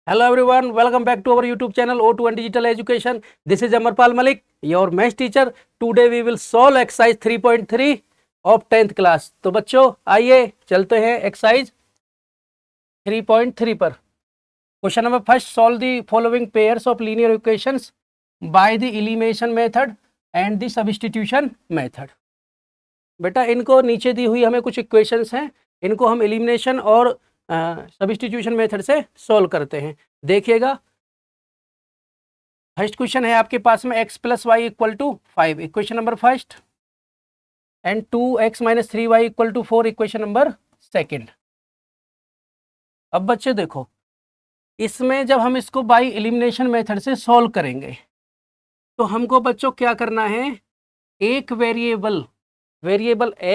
Hello everyone, welcome back to our YouTube channel O2 Digital Education. This is Amarpal Malik, your maths teacher. Today we will solve exercise 3.3 of 10th class. तो बच्चों आइए चलते हैं exercise 3.3 पर. Question number first, solve the following pairs of linear equations by the elimination method and the substitution method. बेटा इनको नीचे दी हुई हमें कुछ इक्वेशंस हैं, इनको हम एलिमिनेशन और सब्स्टिट्यूशन मेथड से सॉल्व करते हैं. देखिएगा, फर्स्ट क्वेश्चन है आपके पास में x plus y equal to 5, equation number first, and 2x minus 3y equal to 4, equation number second. अब बच्चे देखो, इसमें जब हम इसको बाय एलिमिनेशन मेथड से सॉल्व करेंगे तो हमको बच्चों क्या करना है, एक वेरिएबल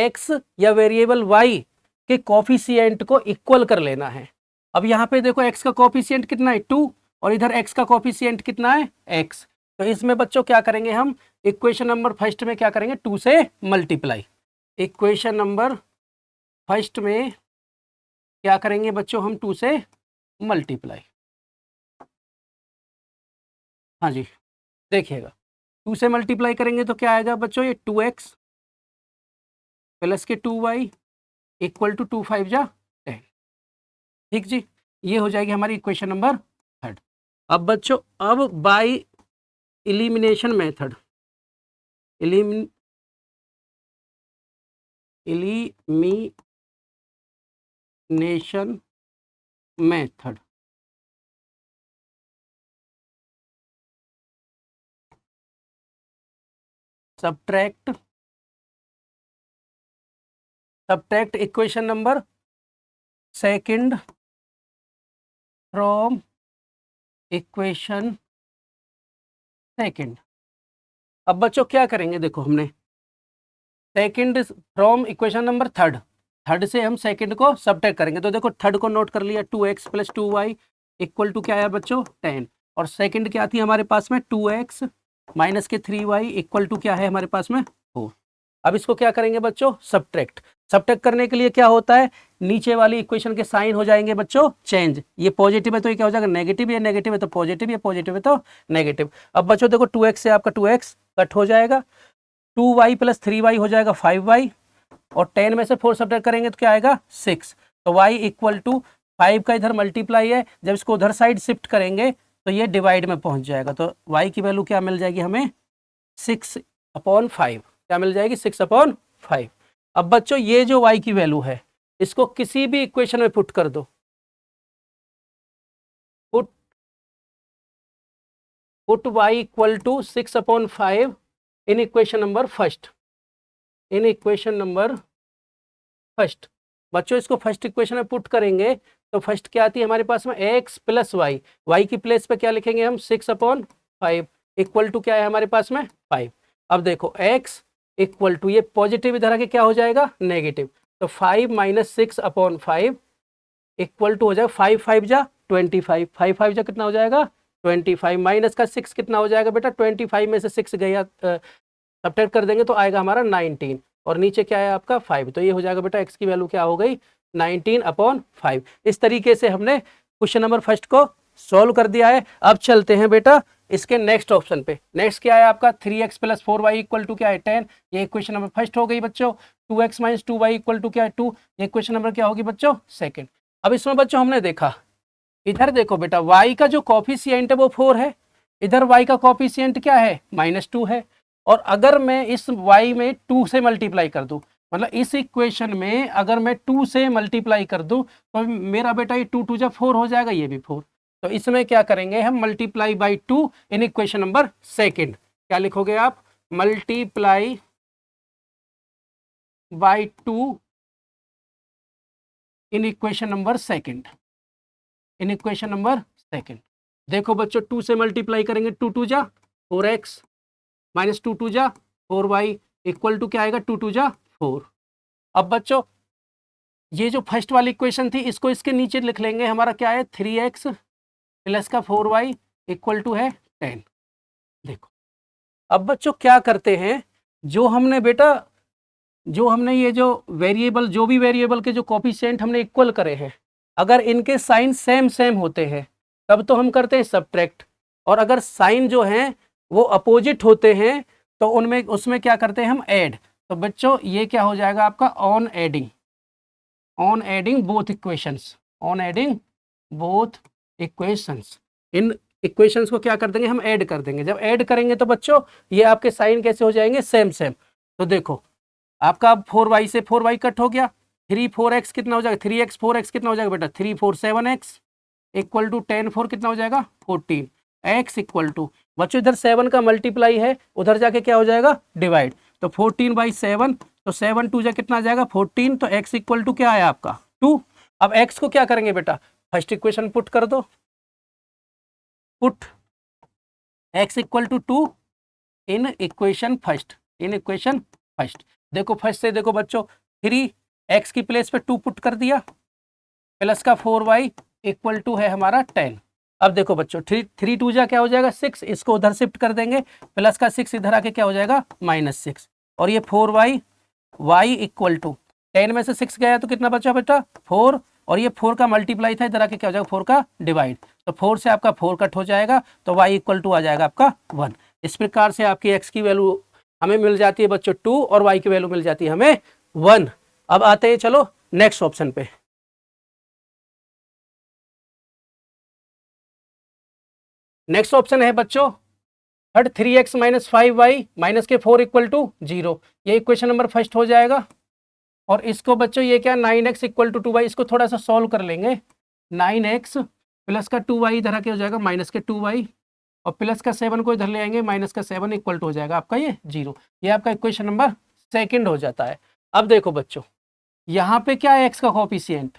x या वेरिएबल y के कोफिशिएंट को इक्वल कर लेना है. अब यहाँ पे देखो x का कोफिशिएंट कितना है 2 और इधर x का कोफिशिएंट कितना है x. तो इसमें बच्चों क्या करेंगे, हम इक्वेशन नंबर फर्स्ट में क्या करेंगे, 2 से मल्टीप्लाई. इक्वेशन नंबर फर्स्ट में क्या करेंगे बच्चों, हम 2 से मल्टीप्लाई. हाँ जी, देखिएगा 2 से मल्टीप्लाई करेंगे तो क्या आएगा बच्चों, ये 2x प्लस के 2y इक्वल टू 2 5 जा 10. ठीक जी, ये हो जाएगी हमारी इक्वेशन नंबर थर्ड. अब बच्चों, अब bye elimination method, elimination method subtract equation number second from equation second. अब बच्चों क्या करेंगे, देखो हमने second from equation number third से हम सेकंड को सब्ट्रैक्ट करेंगे. तो देखो थर्ड को नोट कर लिया, 2x plus 2y equal to क्या आया बच्चों 10, और सेकंड क्या थी हमारे पास में 2x माइनस के 3y इक्वल टू क्या है हमारे पास में 4. अब इसको क्या करेंगे बच्चों, सब्ट्रैक्ट करने के लिए क्या होता है, नीचे वाली इक्वेशन के साइन हो जाएंगे बच्चों चेंज. ये पॉजिटिव है तो ये क्या हो जाएगा नेगेटिव, ये नेगेटिव है तो पॉजिटिव, ये पॉजिटिव है तो नेगेटिव. अब बच्चों देखो 2x से आपका 2x कट हो जाएगा, 2y प्लस 3y हो जाएगा 5y, और 10 में से 4 सब्ट्रैक्ट करेंगे तो क्या आएगा 6. तो y इक्वल टू 5 का इधर मल्टीप्लाई है, जब इसको उधर साइड शिफ्ट करेंगे तो ये डिवाइड में पहुंच जाएगा. तो y की वैल्यू क्या मिल जाएगी हमें, 6/5. क्या मिल जाएगी 6/5. अब बच्चों ये जो y की वैल्यू है, इसको किसी भी इक्वेशन में पुट कर दो, put y equal to 6/5 in equation number first. बच्चों इसको फर्स्ट इक्वेशन में पुट करेंगे तो फर्स्ट क्या आती है हमारे पास में x प्लस y की प्लेस पे क्या लिखेंगे हम 6/5 इक्वल टू क्या है हमारे पास में 5. अब देखो x इक्वल टू, ये पॉजिटिव इधर आके क्या हो जाएगा नेगेटिव, तो 5 माइनस 6/5 इक्वल टू हो जाएगा 5 5 जा 25, 5 5 जा कितना हो जाएगा 25, माइनस का 6 कितना हो जाएगा बेटा, 25 में से 6 गया सब्ट्रैक्ट कर देंगे तो आएगा हमारा 19, और नीचे क्या है आपका 5. तो ये हो जाएगा बेटा x की वैल्यू क्या हो गई 19/5. इस तरीके से हमने क्वेश्चन नंबर फर्स्ट को सॉल्व कर दिया है. अब चलते हैं बेटा इसके नेक्स्ट ऑप्शन पे. नेक्स्ट क्या है आपका 3x plus 4y equal to क्या है 10. ये क्वेश्चन नंबर फर्स्ट हो गई बच्चों. 2x minus 2y equal to क्या है 2. ये क्वेश्चन नंबर क्या होगी बच्चों सेकंड. अब इसमें बच्चों हमने देखा, इधर देखो बेटा y का जो कोफिशिएंट है वो 4 है, इधर y का कोफिशिएंट क्या है -2 है. और अगर मैं इस y में 2 से मल्टीप्लाई कर दूं, मतलब इस इक्वेशन में अगर मैं 2 से मल्टीप्लाई कर दूं तो मेरा बेटा ये 2 2 जा 4 हो जाएगा, ये भी 4. तो इसमें क्या करेंगे हम, multiply by 2 in equation number second. क्या लिखोगे आप, multiply by 2 in equation number second. देखो बच्चों 2 से मल्टीप्लाई करेंगे, 2 2 जा 4x माइनस 2 2 जा 4y इक्वल टू क्या आएगा 2 2 जा 4. अब बच्चों ये जो फर्स्ट वाली इक्वेशन थी इसको इसके नीचे लिख लेंगे, हमारा क्या है 3x प्लस का 4y इक्वल टू है 10. देखो अब बच्चों क्या करते हैं, जो हमने ये जो भी वेरिएबल के जो कोफिशिएंट हमने इक्वल करे हैं, अगर इनके साइन सेम होते हैं तब तो हम करते हैं सब्ट्रैक्ट, और अगर साइन जो हैं वो अपोजिट होते हैं तो उनमें उसमें क्या करते हैं हम ऐड। तो बच्चों ये क्या हो जाएगा आपका on adding both equations, on adding both equations. In equations को क्या कर देंगे हम ऐड कर देंगे। जब ऐड करेंगे तो बच्चों ये आपके साइन कैसे हो जाएंगे सेम। तो देखो आपका 4y से 4y कट हो गया, 3 4x कितना हो जाएगा 3x 4x कितना हो जाएगा बेटा 3 4 7x इक्वल टू 10 4 कितना हो जाएगा 14 x इक्वल टू बच्चों इधर 7 का मल्टीप्लाई है उधर जाके क्या हो जाएगा डिवाइड। तो 14/7 तो 7 2 जा कितना आ जाएगा 14। तो x इक्वल टू क्या आया आपका 2। अब x को क्या करेंगे बेटा फर्स्ट इक्वेशन पुट कर दो, put x equal to 2 in equation first, देखो फर्स्ट से देखो बच्चों 3x की प्लेस पे 2 पुट कर दिया प्लस का 4y इक्वल टू है हमारा 10। अब देखो बच्चों 3 2 जा क्या हो जाएगा 6, इसको उधर शिफ्ट कर देंगे प्लस का 6 इधर आके क्या हो जाएगा -6 और ये 4y y इक्वल टू 10 में से 6 गया तो कितना बचा बेटा 4 और ये 4 का मल्टीप्लाई था इधर आके क्या हो जाएगा 4 का डिवाइड। तो 4 से आपका 4 कट हो जाएगा तो y इक्वल टू आ जाएगा आपका 1। इस प्रकार से आपकी x की वैल्यू हमें मिल जाती है बच्चों 2 और y की वैल्यू मिल जाती है हमें 1। अब आते हैं चलो नेक्स्ट ऑप्शन पे। नेक्स्ट ऑप्शन है बच्चों 3x - 5y माइनस के 4 इक्वल टू 0। ये इक्वेशन नंबर फर्स्ट हो जाएगा। और इसको बच्चों ये क्या 9x इक्वल टू 2y, इसको थोड़ा सा सॉल्व कर लेंगे। 9x प्लस का 2y इधर आके हो जाएगा माइनस के 2y और प्लस का 7 को इधर ले आएंगे माइनस का 7 इक्वल टू हो जाएगा आपका ये 0। ये आपका इक्वेशन नंबर सेकंड हो जाता है। अब देखो बच्चों यहाँ पे क्या है x का कोफिशिएंट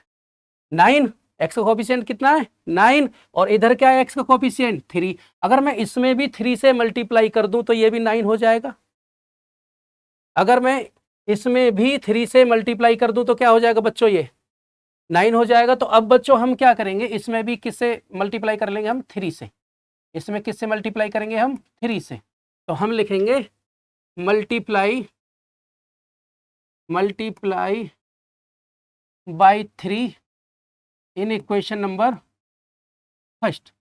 9, x का कोफिशिएंट कितना है 9 और इधर क्या है x का कोफिशिएंट 3। अगर मैं इसमें भी 3 से मल्टीप्लाई कर दूं तो ये भी 9 हो जाएगा। अगर मैं इसमें भी 3 से मल्टीप्लाई कर दूं तो क्या हो जाएगा बच्चों ये 9 हो जाएगा। तो अब बच्चों हम क्या करेंगे इसमें भी किससे मल्टीप्लाई कर लेंगे हम 3 से, इसमें किससे मल्टीप्लाई करेंगे हम 3 से। तो हम लिखेंगे multiply by 3 in equation number first,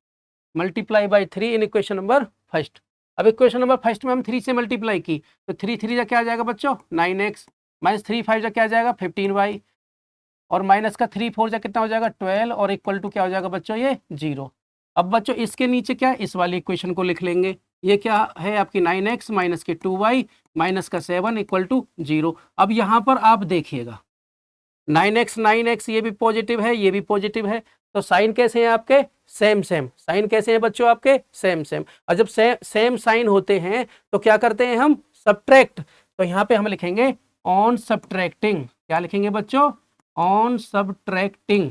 multiply by 3 in equation number first. अब इक्वेशन नंबर फर्स्ट में हम 3 से मल्टीप्लाई की तो 3 3 जा क्या आ जाएगा बच्चों 9x माइनस 3 5 जा क्या आ जाएगा 15y और माइनस का 3 4 जा कितना हो जाएगा 12 और इक्वल टू क्या हो जाएगा बच्चों ये 0। अब बच्चों इसके नीचे क्या है इस वाली इक्वेशन को लिख लेंगे। ये क्या है आपकी 9x माइनस के 2y माइनस का 7 इक्वल टू 0। अब यहाँ पर आप देखिएगा 9x ये भी पॉजिटिव है ये भी पॉजिटिव है तो साइन कैसे हैं आपके सेम। साइन कैसे हैं बच्चों आपके सेम। और जब सेम साइन होते हैं तो क्या करते हैं हम सब्ट्रैक्ट। तो यहाँ पे हम लिखेंगे ऑन सब्ट्रैक्टिंग। क्या लिखेंगे बच्चों ऑन सब्ट्रैक्टिंग।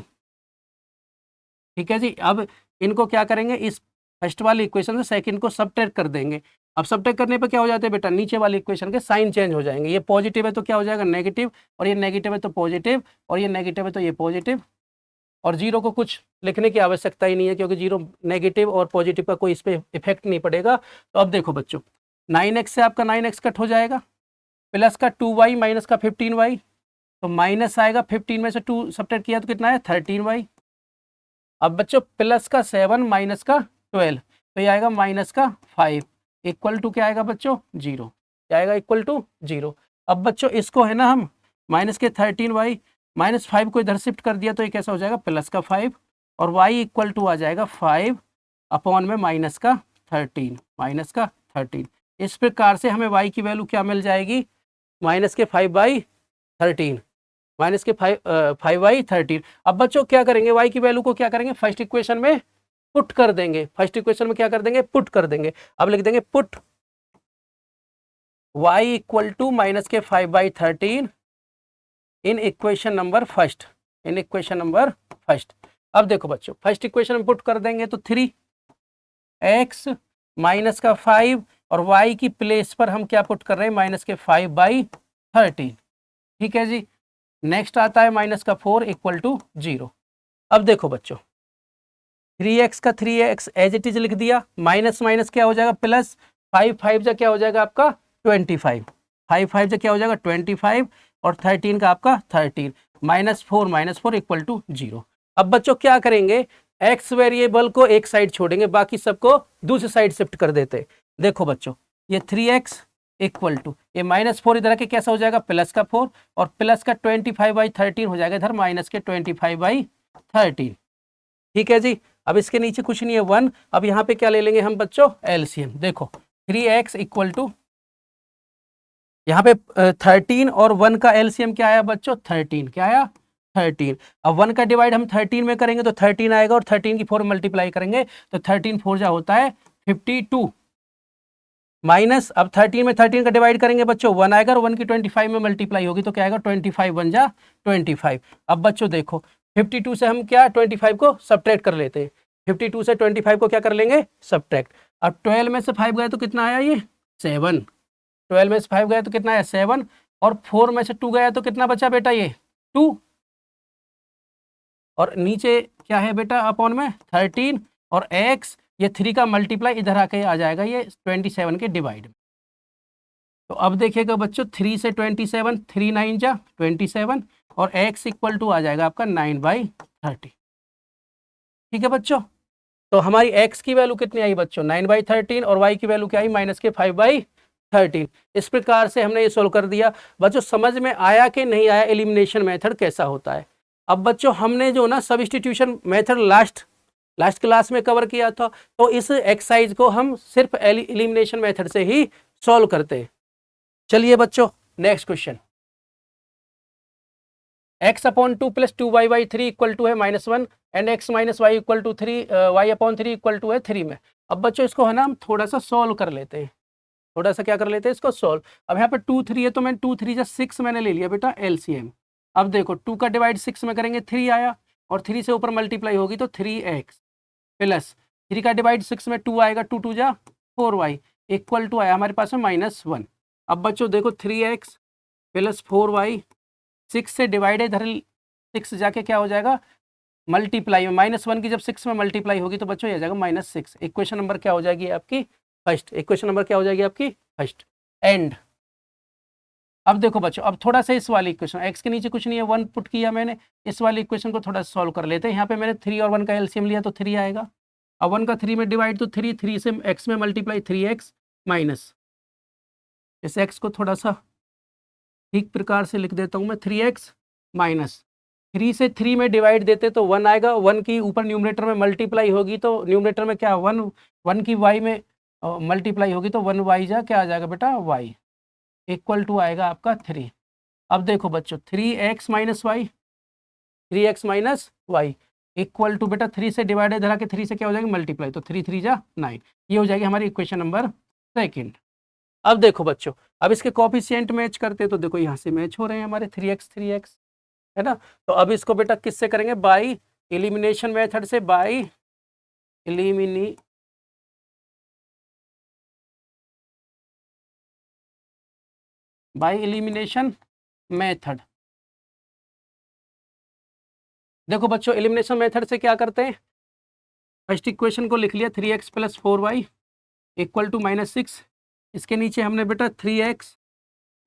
ठीक है जी। अब इनको क्या करेंगे इस फर्स्ट वाली इक्वेशन से सेकंड को सब्ट्रैक्ट कर देंगे। अब सब्ट्रैक्ट करने पे क्या हो जाता है बेटा नीचे वाली इक्वेशन के साइन चेंज हो जाएंगे। ये पॉजिटिव है तो क्या हो जाएगा नेगेटिव और ये नेगेटिव है तो पॉजिटिव और ये नेगेटिव है तो ये पॉजिटिव। और 0 को कुछ लिखने की आवश्यकता ही नहीं है क्योंकि 0 नेगेटिव और पॉजिटिव का कोई इस पर इफेक्ट नहीं पड़ेगा। तो अब देखो बच्चों 9x से आपका 9x कट हो जाएगा प्लस का 2y माइनस का 15y तो माइनस आएगा 15 में से 2 सब्ट्रैक्ट किया तो कितना है 13y। अब बच्चों प्लस का 7 माइनस का 12 तो ये आएगा माइनस का 5 इक्वल टू क्या आएगा बच्चों 0। क्या आएगा इक्वल टू 0। अब बच्चों इसको है ना हम माइनस के 13y माइनस 5 को इधर शिफ्ट कर दिया तो ये कैसा हो जाएगा प्लस का 5 और y इक्वल टू आ जाएगा 5 अपॉन में माइनस का 13 इस प्रकार से हमें y की वैल्यू क्या मिल जाएगी माइनस के 5/13 माइनस के 5/13। अब बच्चों क्या करेंगे y की वैल्यू को क्या करेंगे फर्स्ट इक्वेशन में पुट कर देंगे। फर्स्ट इक्वेशन में क्या कर देंगे पुट कर देंगे। अब लिख देंगे put y equal to minus के 5/13 इन इक्वेशन नंबर फर्स्ट, अब देखो बच्चों फर्स्ट इक्वेशन में पुट कर देंगे तो 3x माइनस का 5 और y की प्लेस पर हम क्या पुट कर रहे हैं माइनस के 5/13। ठीक है जी। नेक्स्ट आता है माइनस का 4 इक्वल टू 0। अब देखो बच्चों 3x का 3x एज इट इज लिख दिया माइनस माइनस क्या हो जाएगा प्लस 5 5 जा क्या हो जाएगा आपका 25 5 5 जा क्या हो जाएगा 25 और 13 का आपका 13 -4 इक्वल टू 0। अब बच्चों क्या करेंगे एक्स वेरिएबल को एक साइड छोड़ेंगे, बाकी सबको दूसरी साइड शिफ्ट कर देते। देखो बच्चों, ये 3x इक्वल टू ये -4 इधर के कैसा हो जाएगा, प्लस का 4, और प्लस का 25/13 हो जाएगा इधर माइनस के 25/13। ठीक है जी। अब इसके नीचे कुछ नहीं है 1। अब यहाँ पे क्या ले लेंगे हम बच्चों, एलसीएम। देखो 3x इक्वल टू यहाँ पे 13 और 1 का एलसीएम क्या आया बच्चों, 13। क्या आया, 13। अब 1 का डिवाइड हम 13 में करेंगे तो 13 आएगा, और 13 की 4 मल्टीप्लाई करेंगे तो 13 4 जा होता है 52, माइनस अब 13 में 13 का डिवाइड करेंगे बच्चों 1 आएगा, और 1 की 25 में मल्टीप्लाई होगी तो क्या आएगा, 25 1 जा 25। अब बच्चों देखो 52 से हम क्या 25 को सब्ट्रैक्ट कर लेते हैं, 52 से 25 को क्या कर लेंगे, सब्ट्रैक्ट। अब 12 में से 5 गए तो कितना आया, ये 7। 12 में से 5 गया तो कितना है, 7, और 4 में से 2 गया तो कितना बचा बेटा, ये 2, और नीचे क्या है बेटा अपॉन में 13, और x ये 3 का मल्टीप्लाई इधर आके आ जाएगा ये 27 के डिवाइड में। तो अब देखिएगा बच्चों 3 से 27, 3 9 जा 27, और x इक्वल टू आ जाएगा आपका 9/30। ठीक है बच्चों, तो हमारी x की वैल्यू कितनी आई बच्चों, 9/13, और y की वैल्यू क्या आई, -5/13। इस प्रकार से हमने ये सोल्व कर दिया। बच्चों समझ में आया कि नहीं आया एलिमिनेशन मेथड कैसा होता है। अब बच्चों हमने जो ना सब्स्टिट्यूशन मेथड लास्ट क्लास में कवर किया था, तो इस एक्सरसाइज को हम सिर्फ एलिमिनेशन मेथड से ही सॉल्व करते हैं। चलिए बच्चों next question, x/2 + 2y/3 equal to है -1, and x - y equal to 3, y/3 equal to है 3 में। अब बच्चों इसको है ना हम थोड़ा सा सॉल्व कर लेते हैं, थोड़ा सा क्या कर लेते हैं इसको सॉल्व। अब यहाँ पे 2 3 है तो मैं 2 3 जा 6 मैंने ले लिया बेटा एलसीएम। अब देखो 2 का डिवाइड 6 में करेंगे 3 आया, और 3 से ऊपर मल्टीप्लाई होगी तो 3x, प्लस 3 का डिवाइड 6 में 2 आएगा, 2 2 जा 4y इक्वल टू आया हमारे पास में -1। अब बच्चों देखो 3x प्लस 4y, 6 से डिवाइड है इधर 6 जाके क्या हो जाएगा मल्टीप्लाई में, -1 की जब 6 में मल्टीप्लाई होगी तो बच्चों ये आ जाएगा -6। इक्वेशन नंबर क्या हो जाएगी आपकी, फर्स्ट। इक्वेशन नंबर क्या हो जाएगी आपकी, फर्स्ट। एंड अब देखो बच्चों, अब थोड़ा सा इस वाली इक्वेशन, x के नीचे कुछ नहीं है 1 पुट किया मैंने, इस वाली इक्वेशन को थोड़ा सॉल्व कर लेते हैं। यहाँ पे मैंने 3 और 1 का एलसीएम लिया तो 3 आएगा। अब 1 का 3 में डिवाइड तो 3, 3 से x में मल्टीप्लाई 3x माइनस, इस x को थोड़ा सा ठीक प्रकार से लिख देता हूँ मैं, 3x माइनस 3 से 3 में डिवाइड देते तो 1 आएगा, 1 की ऊपर न्यूमरेटर में मल्टीप्लाई होगी तो न्यूमरेटर में क्या 1 की y में मल्टीप्लाई होगी तो 1y जा क्या आ जाएगा बेटा y इक्वल टू आएगा आपका 3। अब देखो बच्चों 3x minus Y equal to बेटा 3 से डिवाइडेड धरा के 3 से क्या हो जाएगी मल्टीप्लाई, तो 3 3 जा 9। ये हो जाएगी हमारी इक्वेशन नंबर सेकंड। अब देखो बच्चों, अब इसके कोफिशिएंट मैच करते तो देखो यहाँ से मैच हो रहे हैं हमारे 3x है ना। तो अब इसको बेटा किससे करेंगे, बाई एलिमिनेशन मेथड से, बाई एलिमिनेशन मेथड। देखो बच्चों एलिमिनेशन मेथड से क्या करते हैं, फर्स्ट इक्वेशन को लिख लिया 3x + 4y इक्वल टू -6, इसके नीचे हमने बेटा 3x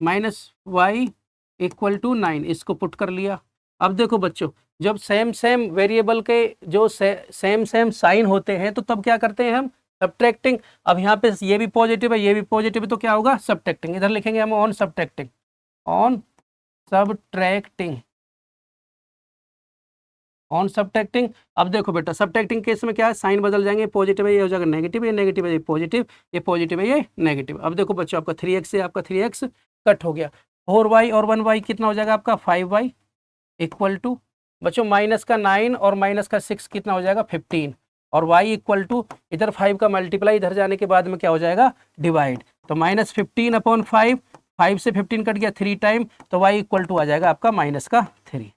- y इक्वल टू 9 इसको पुट कर लिया। अब देखो बच्चों जब सेम वेरिएबल के जो सेम साइन होते हैं तो तब क्या करते हैं हम, सब्ट्रैक्टिंग। अब यहाँ पे ये भी पॉजिटिव है ये भी पॉजिटिव है तो क्या होगा सब्ट्रैक्टिंग, इधर लिखेंगे हम ऑन सब्ट्रैक्टिंग ऑन सब्ट्रैक्टिंग। अब देखो बेटा सब्ट्रैक्टिंग केस में क्या है, साइन बदल जाएंगे, पॉजिटिव है ये हो जाएगा नेगेटिव, ये नेगेटिव है ये पॉजिटिव, ये पॉजिटिव है ये नेगेटिव। अब देखो बच्चों आपका 3x से आपका 3x कट हो गया, 4y और 1y कितना हो जाएगा आपका 5y इक्वल टू बच्चों माइनस का 9 और माइनस का 6 कितना हो जाएगा 15, और y इक्वल टू इधर 5 का मल्टीप्लाई इधर जाने के बाद में क्या हो जाएगा डिवाइड, तो -15/5, 5 से 15 कट गया 3 टाइम, तो y इक्वल टू आ जाएगा आपका -3।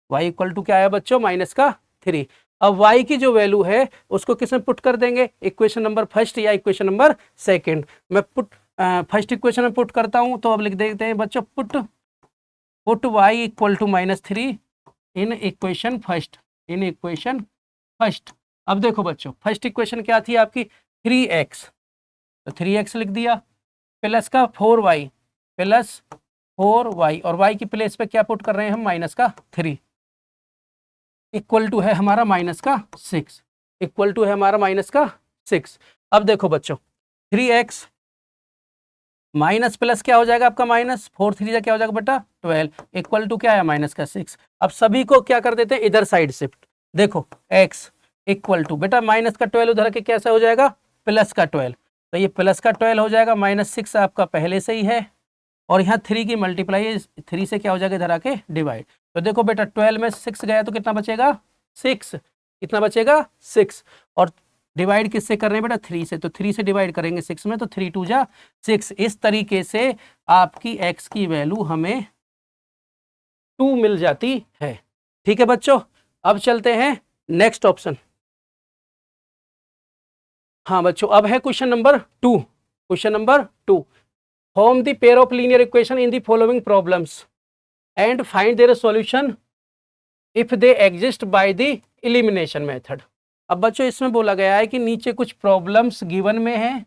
y इक्वल टू क्या आया बच्चों -3। अब y की जो वैल्यू है उसको किस में पुट कर देंगे, इक्वेशन नंबर फर्स्ट या इक्वेशन नंबर सेकंड। मैं फर्स्ट इक्वेशन में पुट करता हूं, तो अब लिख देते हैं बच्चों put y equal to -3 in equation first. अब देखो बच्चों फर्स्ट इक्वेशन क्या थी आपकी 3x, तो 3x लिख दिया प्लस का 4y और y की प्लेस पे क्या पुट कर रहे हैं हम -3। इक्वल टू है हमारा माइनस का 6, इक्वल टू है हमारा माइनस का 6। अब देखो बच्चों 3x माइनस प्लस क्या हो जाएगा आपका माइनस 4 3 क्या हो जाएगा बेटा 12 इक्वल टू क्या है माइनस का 6। अब सभी को क्या कर देते हैं इधर साइड शिफ्ट। देखो x इक्वल टू बेटा माइनस का 12 उधर के कैसा हो जाएगा प्लस का 12, तो ये प्लस का 12 हो जाएगा, माइनस 6 आपका पहले से ही है और यहाँ 3 की मल्टीप्लाई 3 से क्या हो जाएगा इधर आके डिवाइड। तो देखो बेटा 12 में 6 गया तो कितना बचेगा 6, कितना बचेगा 6 और डिवाइड किससे कर रहे हैं बेटा 3 से, तो 3 से डिवाइड करेंगे 6 में तो 3 2 जा 6। इस तरीके से आपकी x की वैल्यू हमें 2 मिल जाती है। ठीक है बच्चों, अब चलते हैं नेक्स्ट ऑप्शन। हाँ बच्चों अब है question number 2। Question number 2, form the pair of linear equation in the following problems and find their solution if they exist by the elimination method. अब बच्चों इसमें बोला गया है कि नीचे कुछ प्रॉब्लम्स गिवन में हैं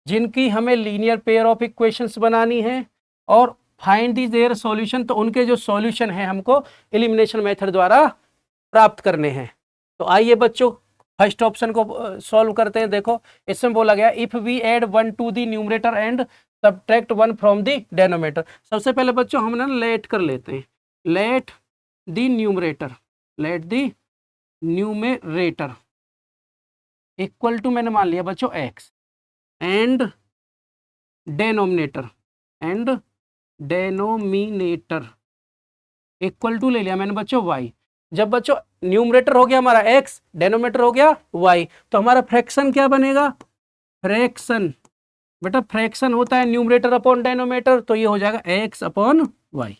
जिनकी हमें लीनियर पेयर ऑफ इक्वेशंस बनानी है और फाइंड दी देयर सॉल्यूशन, तो उनके जो सॉल्यूशन है हमको एलिमिनेशन मेथड द्वारा प्राप्त करने हैं। तो आइए बच्चों फर्स्ट ऑप्शन को सॉल्व करते हैं। देखो इसमें बोला गया if we add 1 to the numerator and subtract 1 from the denominator. सबसे पहले बच्चों हम ना लेट कर लेते हैं, let the numerator, let the numerator equal to मैंने मान लिया बच्चों x and denominator equal to ले लिया मैंने बच्चों y। जब बच्चों न्यूमरेटर हो गया हमारा x, डेनोमिनेटर हो गया y, तो हमारा फ्रैक्शन क्या बनेगा फ्रैक्शन, बेटा फ्रैक्शन होता है न्यूमरेटर अपॉन डेनोमिनेटर, तो ये हो जाएगा x अपॉन y।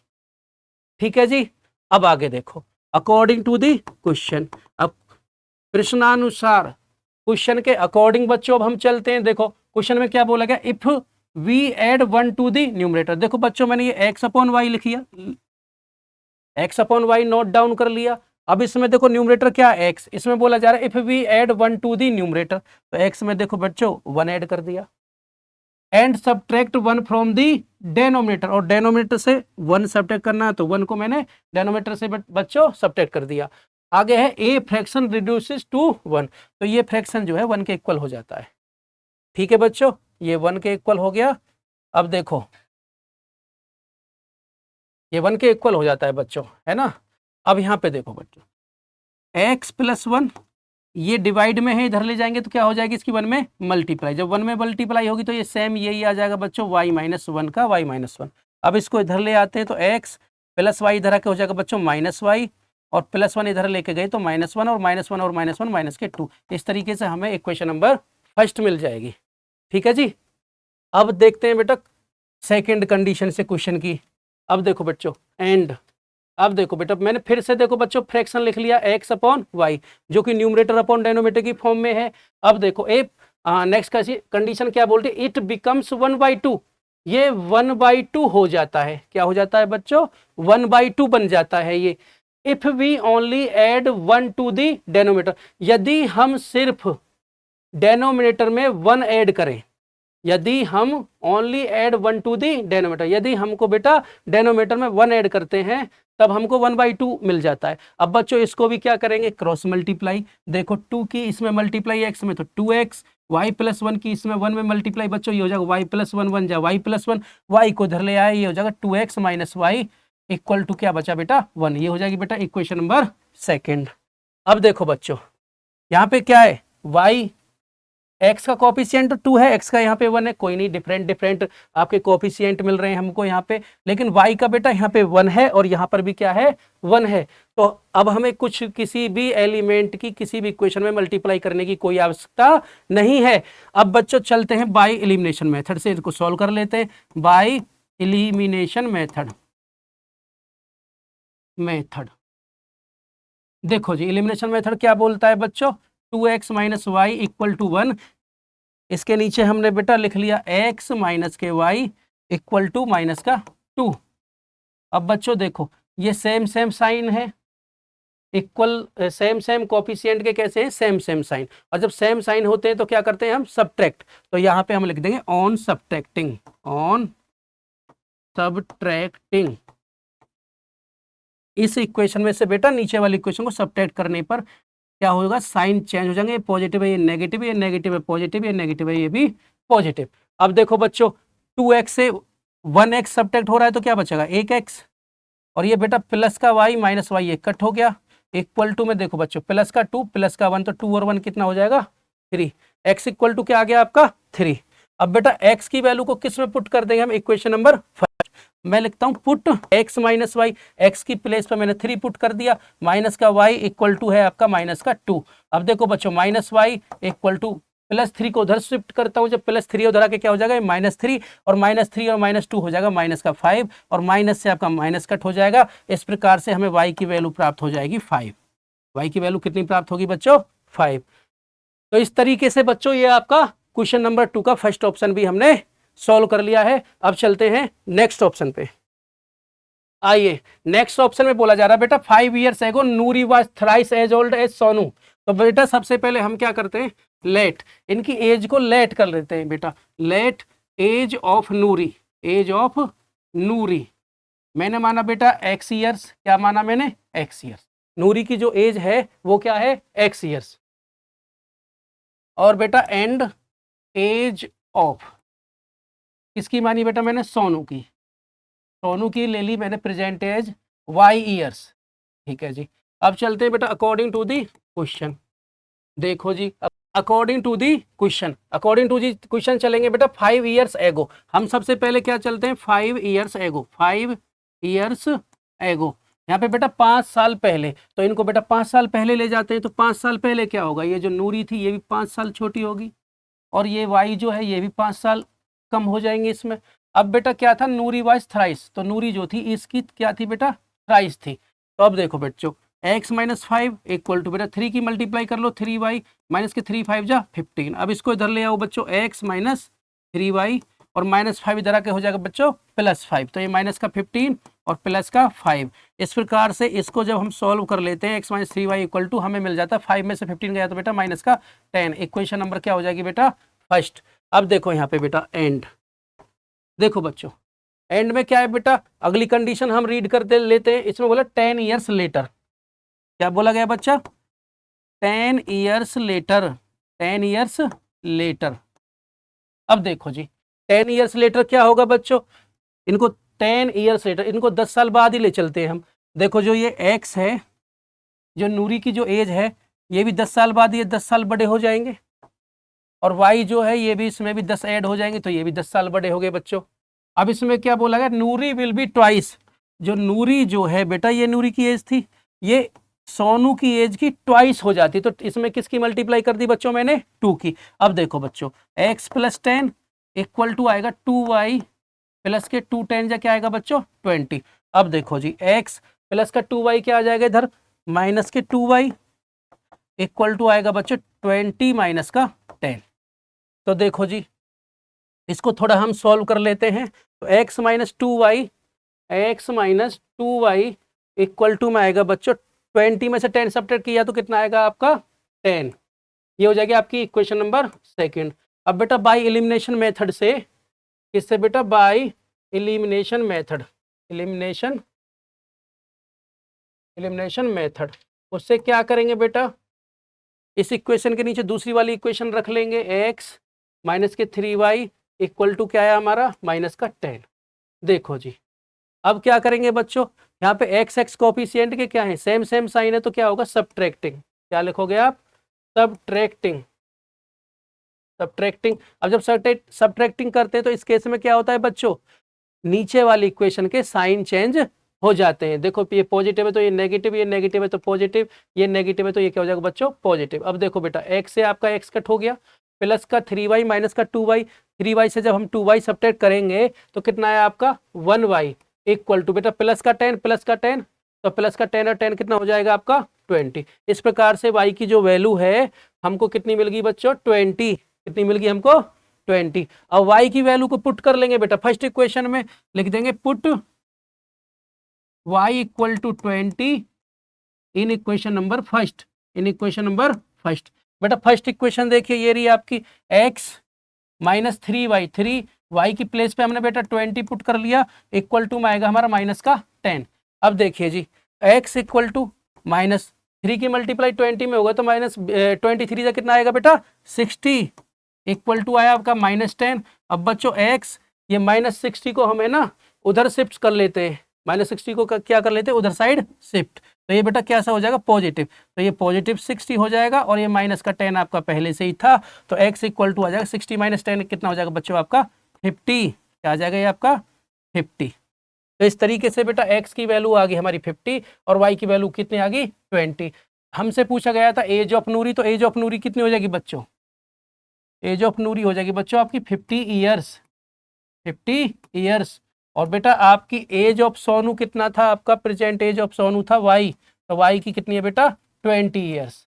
ठीक है जी, अब आगे देखो अकॉर्डिंग टू दी क्वेश्चन, अब प्रश्नानुसार क्वेश्चन के अकॉर्डिंग बच्चों अब हम चलते हैं। देखो क्वेश्चन में क्या बोला गया if we add 1 to the numerator. देखो बच्चों मैंने ये x अपॉन वाई लिख लिया, x upon y note down कर लिया। अब इसमें देखो न्यूमरेटर क्या है x, इसमें बोला जा रहा है if we add 1 to the numerator, तो x में देखो बच्चों 1 ऐड कर दिया and subtract 1 from the denominator, और डेनोमिनेटर से 1 सब्ट्रैक्ट करना है तो 1 को मैंने डेनोमिनेटर से बच्चों सब्ट्रैक्ट कर दिया। आगे है ए फ्रैक्शन रिड्यूसेस टू 1, तो ये फ्रैक्शन जो है 1 के इक्वल हो जाता है। ठीक है बच्चों, ये 1 के इक्वल हो गया। अब देखो ये 1 के इक्वल हो जाता है बच्चों, है ना। अब यहाँ पे देखो बच्चों x प्लस 1 ये डिवाइड में है, इधर ले जाएंगे तो क्या हो जाएगी इसकी 1 में मल्टीप्लाई, जब 1 में मल्टीप्लाई होगी तो ये सेम यही आ जाएगा बच्चों y माइनस 1 का y माइनस 1। अब इसको इधर ले आते हैं तो x प्लस वाई इधर आके हो जाएगा बच्चों माइनस वाई, और प्लस 1 इधर लेके गए तो -1 और -1 और -1 माइनस के 2। इस तरीके से हमें इक्वेशन नंबर फर्स्ट मिल जाएगी। ठीक है जी, अब देखते हैं बेटा सेकंड कंडीशन से क्वेश्चन की। अब देखो बच्चों एंड, अब देखो बेटा मैंने फिर से देखो बच्चों फ्रैक्शन लिख लिया x अपॉन वाई जो कि न्यूमरेटर अपॉन डेनोमिनेटर की फॉर्म में है। अब देखो ए नेक्स्ट कंडीशन क्या बोलते हैं इट बिकम्स 1/2, ये 1/2 हो जाता है। क्या हो जाता है बच्चों 1/2 बन जाता है ये। If we only add 1 to the denominator, यदि हम सिर्फ डेनोमिनेटर में 1 ऐड करें, यदि हम only add 1 to the denominator, यदि हमको बेटा डेनोमिनेटर में 1 ऐड करते हैं तब हमको 1/2 मिल जाता है। अब बच्चों इसको भी क्या करेंगे क्रॉस मल्टीप्लाई, देखो 2 की इसमें मल्टीप्लाई x में तो 2x, y प्लस 1 की इसमें 1 में मल्टीप्लाई बच्चों ये हो जाएगा y प्लस 1 1 जा y प्लस 1, y को इधर ले आए ये हो जाएगा 2x minus Y equal to क्या बचा बेटा 1। ये हो जाएगी बेटा इक्वेशन नंबर सेकंड। अब देखो बच्चों यहाँ पे क्या है y x का कोफिशिएंट 2 है, x का यहाँ पे 1 है, कोई नहीं डिफरेंट आपके कोफिशिएंट मिल रहे हैं हमको यहाँ पे, लेकिन y का बेटा यहाँ पे 1 है और यहाँ पर भी क्या है 1 है। तो अब हमें कुछ किसी भी एलिमेंट की किसी भी इक्वेशन में मल्टीप्लाई करने की कोई आवश्यकता नहीं है। अब बच्चों चलते हैं बाय एलिमिनेशन मेथड से इसको सॉल्व कर लेते हैं। बाय एलिमिनेशन मेथड, देखो जी एलिमिनेशन मेथड क्या बोलता है बच्चों 2x minus Y equal to 1, इसके नीचे हमने बेटा लिख लिया x माइनस के वाई इक्वल टू माइनस का 2। अब बच्चों देखो ये सेम साइन है, इक्वल सेम कोफिशिएंट के कैसे हैं सेम साइन, और जब सेम साइन होते हैं तो क्या करते हैं हम सब्ट्रैक्ट, तो यहाँ पे हम लिख देंगे ऑन सब्ट्रैक्टिंग इस इक्वेशन में से बेटा नीचे वाली इक्वेशन को सबट्रैक्ट करने पर क्या होगा, साइन चेंज हो जाएंगे, पॉजिटिव है ये नेगेटिव, ये नेगेटिव है पॉजिटिव, ये नेगेटिव है ये भी पॉजिटिव। अब देखो बच्चों 2x से 1x सबट्रैक्ट हो रहा है तो क्या बचेगा 1x, और ये बेटा प्लस का y माइनस y ये कट हो गया, इक्वल टू में देखो बच्चों प्लस का 2 प्लस का 1 तो 2 और 1 कितना हो जाएगा 3, x इक्वल टू क्या आ गया आपका 3। अब बेटा x की वैल्यू को किस में पुट कर देंगे हम, इक्वेशन नंबर 5। मैं लिखता हूं put x minus y, x की प्लेस पर मैंने 3 पुट कर दिया, माइनस का y इक्वल टू है आपका माइनस का 2। अब देखो बच्चों माइनस वाई इक्वल टू +3 को उधर शिफ्ट करता हूं, जब +3 उधर आके क्या हो जाएगा -3, और -3 और -2 हो जाएगा माइनस का 5, और माइनस से आपका माइनस कट हो जाएगा। इस प्रकार से हमें y की वैल्यू प्राप्त हो जाएगी 5। y की वैल्यू कितनी प्राप्त होगी बच्चों 5। तो इस तरीके से बच्चों ये आपका क्वेश्चन नंबर 2 का फर्स्ट ऑप्शन भी हमने सॉल्व कर लिया है। अब चलते हैं नेक्स्ट ऑप्शन पे। आइए नेक्स्ट ऑप्शन में बोला जा रहा है बेटा 5 years ago Noori was thrice as old as Sonu. तो बेटा सबसे पहले हम क्या करते हैं, लेट इनकी एज को लेट कर लेते हैं बेटा, let age of Noori, age of Noori मैंने माना बेटा x ईयर्स, क्या माना मैंने x ईयर्स, नूरी की जो एज है वो क्या है x ईयर्स, और बेटा एंड एज ऑफ किसकी मानी बेटा मैंने सोनू की, सोनू की ले ली मैंने प्रेजेंट एज y ईयर्स, ठीक है जी। अब चलते हैं बेटा अकॉर्डिंग टू दी क्वेश्चन, देखो जी according to the question, according to the question चलेंगे बेटा 5 years एगो। हम सबसे पहले क्या चलते हैं 5 years एगो, 5 years एगो, यहाँ पे बेटा 5 साल पहले, तो इनको बेटा 5 साल पहले ले जाते हैं। तो 5 साल पहले क्या होगा, ये जो नूरी थी ये भी 5 साल छोटी होगी, और ये वाई जो है ये भी 5 साल कम हो जाएंगे इसमें। अब बेटा क्या था, नूरी वाइज थ्राइस, तो नूरी जो थी इसकी क्या थी बेटा थ्राइस थी। तो अब देखो बच्चों x माइनस 5 इक्वल टू बेटा 3 की मल्टीप्लाई कर लो 3y माइनस के 3 5 जा 15। अब इसको इधर ले आओ बच्चों x माइनस 3y और -5 इधर आके हो जाएगा बच्चों +5, तो ये माइनस का 15 और प्लस का 5। इस प्रकार से इसको जब हम सॉल्व कर लेते हैं x minus 3y equal to हमें मिल जाता है 5 में से 15 गया तो बेटा माइनस का 10। इक्वेशन नंबर क्या हो जाएगी बेटा फर्स्ट। अब देखो यहाँ पे बेटा एंड, देखो बच्चों एंड में क्या है बेटा, अगली कंडीशन हम रीड करते लेते हैं, इसमें बोला 10 years लेटर, क्या बोला गया बच्चा 10 years लेटर, 10 years लेटर। अब देखो जी 10 years लेटर क्या होगा बच्चों, इनको 10 years लेटर इनको 10 साल बाद ही ले चलते हैं हम। देखो जो ये x है, जो नूरी की जो एज है ये भी 10 साल बाद ये 10 साल बड़े हो जाएंगे, और y जो है ये भी इसमें भी 10 ऐड हो जाएंगे तो ये भी 10 साल बड़े हो गए बच्चों। अब इसमें क्या बोला गया, नूरी विल बी ट्वाइस, जो नूरी जो है बेटा ये नूरी की एज थी, ये सोनू की एज की ट्वाइस हो जाती, तो इसमें किसकी मल्टीप्लाई कर दी बच्चों मैंने 2 की। अब देखो बच्चों x प्लस 10 इक्वल टू आएगा 2y प्लस के 2 10 जा क्या आएगा बच्चों 20। अब देखो जी x प्लस का 2y क्या आ जाएगा इधर माइनस के 2y इक्वल टू आएगा बच्चों 20 माइनस का 10। तो देखो जी इसको थोड़ा हम सॉल्व कर लेते हैं, तो x minus 2y, x minus 2y equal to में आएगा बच्चों 20 में से 10 सब्ट्रैक्ट किया तो कितना आएगा आपका 10। ये हो जाएगी आपकी इक्वेशन नंबर सेकंड। अब बेटा बाय एलिमिनेशन मेथड से, किससे बेटा bye elimination method, elimination method, उससे क्या करेंगे बेटा, इस इक्वेशन के नीचे दूसरी वाली इक्वेशन रख लेंगे x माइनस के 3y इक्वल टू क्या है हमारा माइनस का 10। देखो जी अब क्या करेंगे बच्चों, यहाँ पे x कोफिशिएंट के क्या है सेम साइन है, तो क्या होगा सब्ट्रैक्टिंग, क्या लिखोगे आप सब्ट्रैक्टिंग। अब जब सब्ट्रैक्टिंग करते हैं तो इस केस में क्या होता है बच्चों, नीचे वाली इक्वेशन के साइन चेंज हो जाते हैं। देखो ये पॉजिटिव है तो ये नेगेटिव, ये नेगेटिव है तो पॉजिटिव, ये नेगेटिव है तो ये क्या हो जाएगा बच्चों पॉजिटिव। अब देखो बेटा x से आपका x कट हो गया, प्लस का 3y माइनस का 2y, 3y से जब हम 2y सब्ट्रैक्ट करेंगे तो कितना है आपका 1y इक्वल टू बेटा प्लस का 10 तो प्लस का 10 और 10 कितना हो जाएगा आपका 20। इस प्रकार से y की जो वैल्यू है हमको कितनी मिल गई बच्चों 20, कितनी मिल गई हमको 20। अब y की वैल्यू को पुट कर लेंगे बेटा फर्स्ट इक्वेशन में, लिख देंगे put y equal to 20 in equation number first, बेटा फर्स्ट इक्वेशन देखिए ये रही आपकी x माइनस 3y, 3y की प्लेस पे हमने बेटा 20 पुट कर लिया इक्वल टू में आएगा हमारा माइनस का 10। अब देखिए जी x इक्वल टू -3 की मल्टीप्लाई 20 में होगा तो -23 का कितना आएगा बेटा 60 इक्वल टू आया आपका -10। अब बच्चों x ये -60 को हमें ना उधर शिफ्ट कर लेते हैं, -60 को क्या कर लेते हैं उधर साइड शिफ्ट, तो ये बेटा कैसा हो जाएगा पॉजिटिव, तो ये पॉजिटिव 60 हो जाएगा और ये माइनस का 10 आपका पहले से ही था, तो x इक्वल टू आ जाएगा 60 - 10 कितना हो जाएगा बच्चों आपका 50, क्या आ जाएगा ये आपका 50। तो इस तरीके से बेटा x की वैल्यू आ गई हमारी 50 और y की वैल्यू कितनी आ गई 20। हमसे पूछा गया था एज ऑफ नूरी, तो एज ऑफ नूरी कितनी हो जाएगी बच्चों, एज ऑफ नूरी हो जाएगी बच्चों आपकी 50 ईयर्स, 50 ईयर्स। और बेटा आपकी एज ऑफ सोनू कितना था, आपका प्रेजेंट एज ऑफ सोनू था y, तो y की कितनी है बेटा 20 ईयर्स,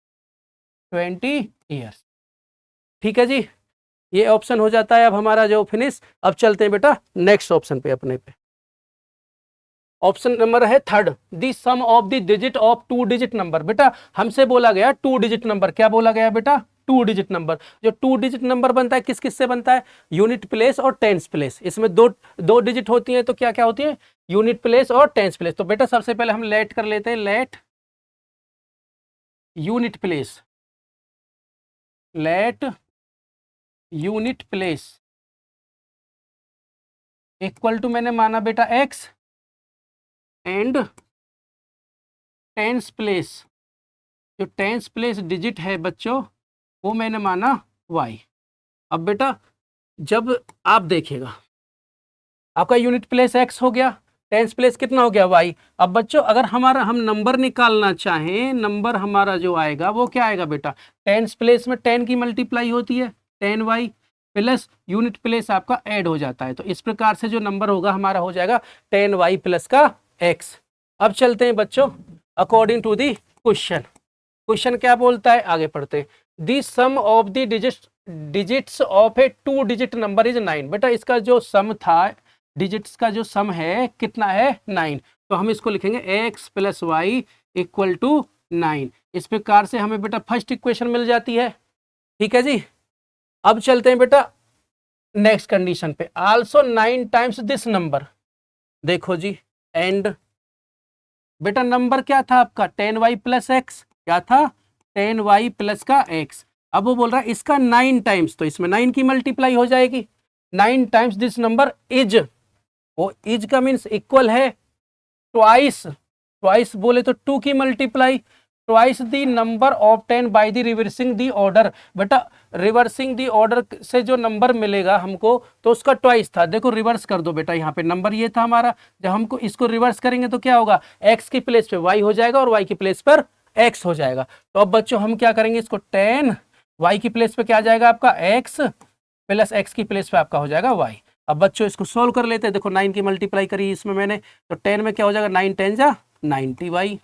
20 ईयर्स। ठीक है जी, ये ऑप्शन हो जाता है अब हमारा जो फिनिश। अब चलते हैं बेटा नेक्स्ट ऑप्शन पे अपने पे। ऑप्शन नंबर है third, the sum of the digit of 2 digit number. बेटा हमसे बोला गया 2 डिजिट नंबर, क्या बोला गया बेटा 2 डिजिट नंबर। जो 2 डिजिट नंबर बनता है किस किस से बनता है, यूनिट प्लेस और टेंस प्लेस। इसमें दो डिजिट होती है, तो क्या क्या होती है यूनिट प्लेस और टेंस प्लेस। तो बेटा सबसे पहले हम लेट कर लेते हैं, let unit place, let unit place equal to मैंने माना बेटा x एंड टेंस प्लेस, जो टेंस प्लेस डिजिट है बच्चों वो मैंने माना y। अब बेटा जब आप देखिएगा आपका यूनिट प्लेस x हो गया, टेंस प्लेस कितना हो गया y। अब बच्चों अगर हम नंबर निकालना चाहें, नंबर हमारा जो आएगा वो क्या आएगा बेटा, टेंस प्लेस में 10 की मल्टीप्लाई होती है 10y प्लस यूनिट प्लेस आपका ऐड हो जाता है, तो इस प्रकार से जो नंबर होगा हमारा हो जाएगा 10y प्लस का x। अब चलते हैं बच्चों according to the question, question क्या बोलता है आगे पढ़ते हैं। The sum of the digits of a 2 digit number is 9। बेटा इसका जो सम था, डिजिट्स का जो सम है कितना है 9, तो हम इसको लिखेंगे x plus y equal to 9। इस प्रकार से हमें बेटा फर्स्ट इक्वेशन मिल जाती है। ठीक है जी, अब चलते हैं बेटा नेक्स्ट कंडीशन पे, आल्सो 9 टाइम्स दिस नंबर। देखो जी एंड बेटा नंबर क्या था आपका 10y प्लस एक्स, क्या था 10y प्लस का x। अब वो बोल रहा है इसका 9 टाइम्स, तो इसमें 9 की मल्टीप्लाई हो जाएगी, 9 टाइम्स दिस नंबर इज, वो इज का मीन्स इक्वल है ट्वाइस, ट्वाइस बोले तो 2 की multiply, twice the number of 10 by the reversing the order. बेटा रिवर्सिंग दी ऑर्डर से जो नंबर मिलेगा हमको तो उसका ट्वाइस था। देखो रिवर्स कर दो बेटा, यहाँ पे नंबर ये था हमारा, जब हमको इसको रिवर्स करेंगे तो क्या होगा x की प्लेस पे y हो जाएगा और y की प्लेस पर x हो जाएगा। तो अब बच्चों हम क्या करेंगे, इसको 10 y की प्लेस पे क्या आ जाएगा आपका x प्लस x की प्लेस पे आपका हो जाएगा y। अब बच्चों इसको सोल्व कर लेते हैं, देखो 9 की मल्टीप्लाई करी इसमें मैंने, तो 10 में क्या हो जाएगा 9 10 जा 90y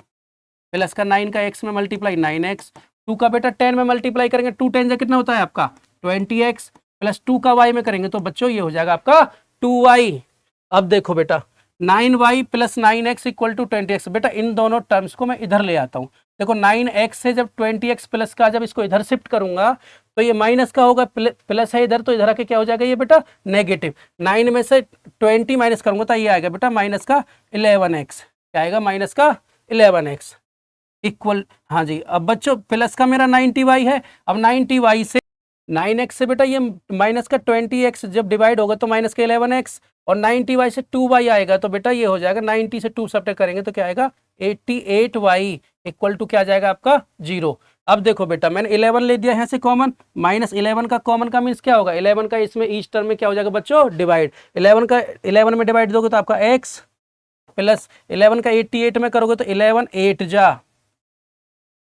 प्लस का 9 का x में मल्टीप्लाई 9x, 2 का बेटा 10 में मल्टीप्लाई करेंगे 2 10 जा कितना होता है आपका 20x प्लस 2 का y में करेंगे तो बच्चों ये हो जाएगा आपका 2y। अब देखो बेटा 9y plus 9x equal to 20x। बेटा इन दोनों टर्म्स को मैं इधर ले आता हूँ, देखो 9x से जब 20x प्लस का जब इसको इधर शिफ्ट करूंगा तो ये माइनस का होगा, प्लस है इधर तो इधर आके क्या हो जाएगा ये बेटा नेगेटिव। 9 में से 20 माइनस करूंगा तो ये आएगा बेटा माइनस का 11x, क्या आएगा माइनस का 11x इक्वल, हाँ जी। अब बच्चों प्लस का मेरा 90y है, अब 90y से 9x से बेटा ये माइनस का 20x जब डिवाइड होगा तो माइनस का 11x, और 90y से 2y आएगा तो बेटा ये हो जाएगा 90 से 2 सब्ट्रैक्ट करेंगे तो क्या आएगा 88y इक्वल टू क्या आ जाएगा आपका 0। अब देखो बेटा मैंने 11 ले दिया यहाँ से कॉमन, माइनस 11 का कॉमन का मीन्स क्या होगा 11 का इसमें ईच टर्म में क्या हो जाएगा बच्चों डिवाइड, 11 का 11 में डिवाइड दोगे तो आपका x प्लस 11 का 88 में करोगे तो 11 8 जा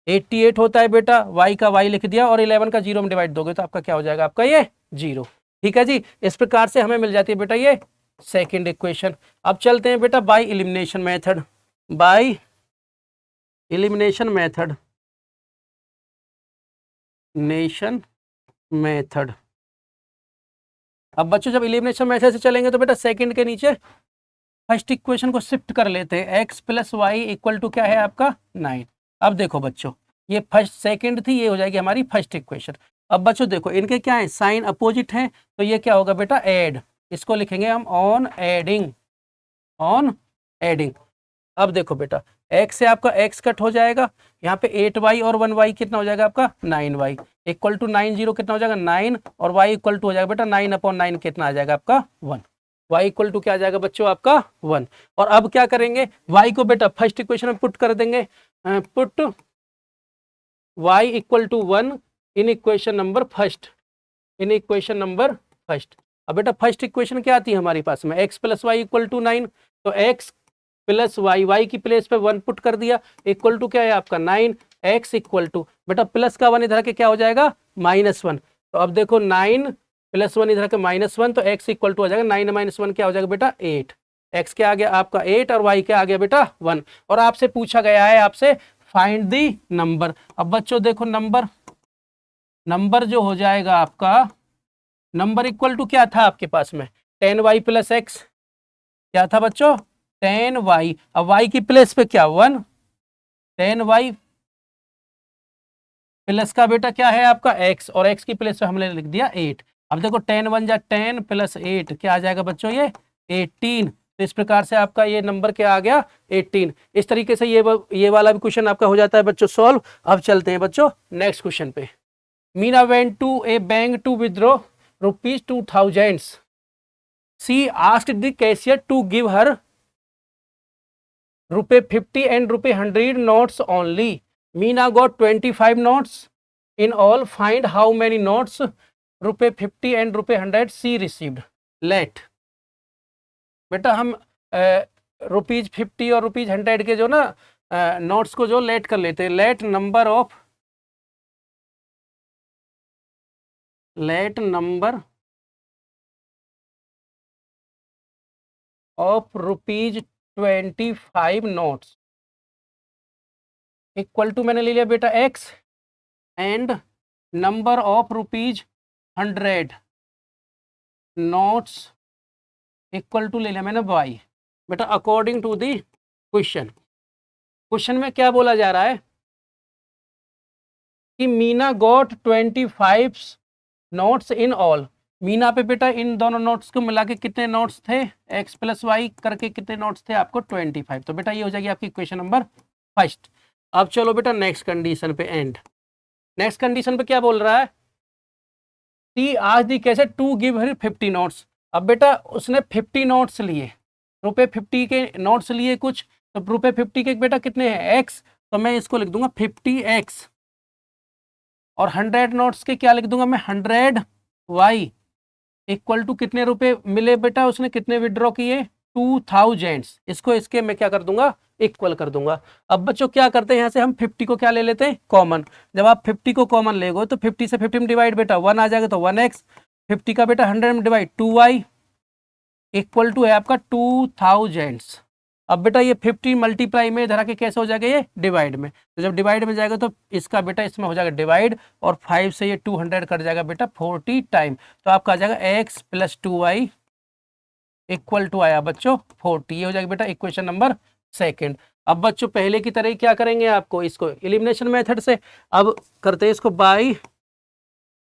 88 होता है बेटा, y का y लिख दिया और 11 का 0 में डिवाइड दोगे तो आपका क्या हो जाएगा आपका ये 0। ठीक है जी, इस प्रकार से हमें मिल जाती है बेटा ये सेकंड इक्वेशन। अब चलते हैं बेटा bye elimination method, bye elimination method, nation method. अब बच्चों जब एलिमिनेशन मेथड से चलेंगे तो बेटा सेकंड के नीचे फर्स्ट इक्वेशन को शिफ्ट कर लेते हैं, x plus y equal to क्या है आपका 9। अब देखो बच्चों ये फर्स्ट सेकंड थी, ये हो जाएगी हमारी फर्स्ट इक्वेशन। अब बच्चों देखो इनके क्या है साइन अपोजिट है, तो ये क्या होगा बेटा ऐड, इसको लिखेंगे हम ऑन एडिंग, ऑन एडिंग। अब देखो बेटा x से आपका x कट हो जाएगा, यहाँ पे 8y और 1y कितना हो जाएगा आपका 9y इक्वल टू 9 0 कितना हो जाएगा 9 और y इक्वल टू हो जाएगा बेटा 9/9 कितना आ जाएगा आपका 1। y इक्वल टू क्या आ जाएगा बच्चों आपका 1। और अब क्या करेंगे y को बेटा फर्स्ट इक्वेशन में पुट कर देंगे, put y equal to 1 in equation number first, in equation number first. अब बेटा फर्स्ट इक्वेशन क्या आती है हमारे पास में x plus y equal to 9, तो x प्लस वाई, वाई की प्लेस पे 1 पुट कर दिया इक्वल टू क्या है आपका 9, x इक्वल टू बेटा प्लस का 1 इधर के क्या हो जाएगा -1। तो अब देखो 9 प्लस 1 इधर के -1, तो x इक्वल टू हो जाएगा 9 - 1 क्या हो जाएगा बेटा 8। x क्या आ गया आपका 8 और y क्या आ गया बेटा 1। और आपसे पूछा गया है आपसे फाइंड दी नंबर। अब बच्चों देखो नंबर जो हो जाएगा आपका नंबर इक्वल टू क्या था आपके पास में 10y प्लस x, क्या था बच्चों 10y। अब y की प्लेस पे क्या 1, 10y प्लस का बेटा क्या है आपका x और x की प्लेस पे हमने लिख दिया 8। अब देखो 10 1 जा 10 प्लस 8 क्या आ जाएगा बच्चों ये 18। तो इस प्रकार से आपका ये नंबर क्या आ गया 18। इस तरीके से ये वाला भी क्वेश्चन आपका हो जाता है बच्चों सॉल्व। अब चलते हैं बच्चों नेक्स्ट क्वेश्चन पे। Meena went to a bank to withdraw ₹2000. She asked the cashier to give her ₹50 and ₹100 notes only. Meena got 25 notes in all. Find how many notes ₹50 and ₹100 she received. Let बेटा हम ₹50 और ₹100 के जो ना notes को जो late कर लेते हैं। Let number of ₹25 notes equal to मैंने ले लिया बेटा x and number of ₹100 notes equal to ले लिया मैंने y। बेटा अकॉर्डिंग टू दी क्वेश्चन में क्या बोला जा रहा है कि Meena got 25 notes in all. Meena पे बेटा इन दोनों नोट्स को मिला के कितने नोट्स थे x प्लस वाई करके कितने नोट्स थे आपको 25। तो बेटा ये हो जाएगी आपकी इक्वेशन नंबर फर्स्ट। अब चलो बेटा नेक्स्ट कंडीशन पे एंड। नेक्स्ट कंडीशन पे क्या बोल रहा है सी आज दी कैसे टू गिव हर 50 नोट्स। अब बेटा उसने 50 नोट्स लिए, ₹50 के नोट्स लिए कुछ, तो ₹50 के बेटा कितने हैं x, तो मैं इसको लिख दूंगा 50x और 100 नोट्स के क्या लिख दूंगा मैं 100y इक्वल टू कितने रुपए मिले बेटा उसने कितने विड्रॉ किए 2000। इसको इसके मैं क्या कर दूंगा इक्वल कर दूंगा। अब बच्चों क्या करते हैं यहाँ से हम 50 को क्या ले लेते हैं कॉमन। जब आप 50 को कॉमन लेगो तो 50 से 50 में डिवाइड बेटा 1 आ जाएगा तो 1x, 50 का बेटा 100 में डिवाइड 2y इक्वल टू है आपका 2000। अब बेटा ये 50 मल्टीप्लाई में इधर आके कैसे हो जाएगा ये डिवाइड में, तो जब डिवाइड में जाएगा तो इसका बेटा इसमें हो जाएगा डिवाइड और 5 से ये 200 कट जाएगा बेटा 40 टाइम। तो आपका आ जाएगा x plus 2y equal to आया बच्चों 40। ये हो जाएगा बेटा इक्वेशन नंबर सेकंड। अब बच्चों पहले की तरह ही क्या करेंगे आपको इसको एलिमिनेशन मेथड से अब करते हैं इसको बाय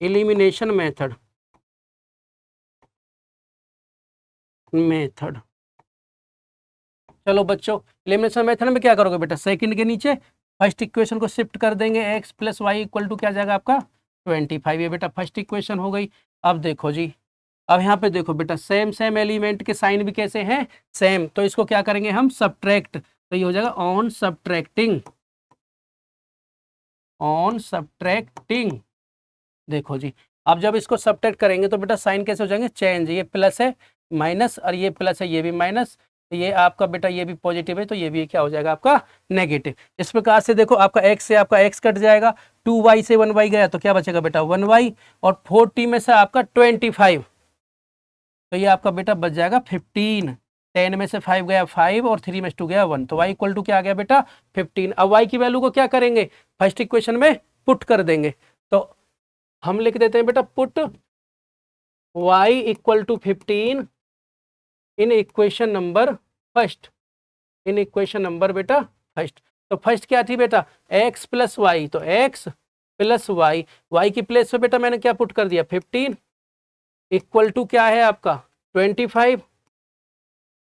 एलिमिनेशन मेथड। चलो बच्चों एलिमिनेशन मेथड में क्या करोगे बेटा सेकंड के नीचे फर्स्ट इक्वेशन को शिफ्ट कर देंगे x plus y equal to क्या जाएगा आपका 25। ये बेटा फर्स्ट इक्वेशन हो गई। अब देखो जी अब यहाँ पे देखो बेटा सेम एलिमेंट के साइन भी कैसे हैं सेम, तो इसको क्या करेंगे हम सब्ट्रैक्ट, तो ये हो जाएगा ऑन सब्ट्रैक्टिंग। देखो जी अब जब इसको सब्ट्रैक्ट करेंगे तो बेटा साइन कैसे हो जाएंगे चेंज, ये प्लस है माइनस और ये प्लस है ये भी माइनस, ये आपका बेटा ये भी पॉजिटिव है तो ये भी क्या हो जाएगा आपका नेगेटिव। इस प्रकार से देखो आपका x से आपका x कट जाएगा, 2y से 1y गया तो क्या बचेगा बेटा 1y और 40 में से आपका 25 तो ये आपका बेटा बच जाएगा 15। 10 में से 5 गया 5 और 3 में से 2 गया 1 तो y इक्वल टू क्या आ गया बेटा 15। अब y की वैल्यू को क्या करेंगे फर्स्ट इक्वेशन में पुट कर देंगे, तो हम लिख देते हैं बेटा put y equal to 15 in equation number first, in equation number बेटा फर्स्ट। तो फर्स्ट क्या थी बेटा x प्लस वाई, तो x प्लस वाई, वाई की प्लेस पे बेटा मैंने क्या पुट कर दिया 15 इक्वल टू क्या है आपका 25।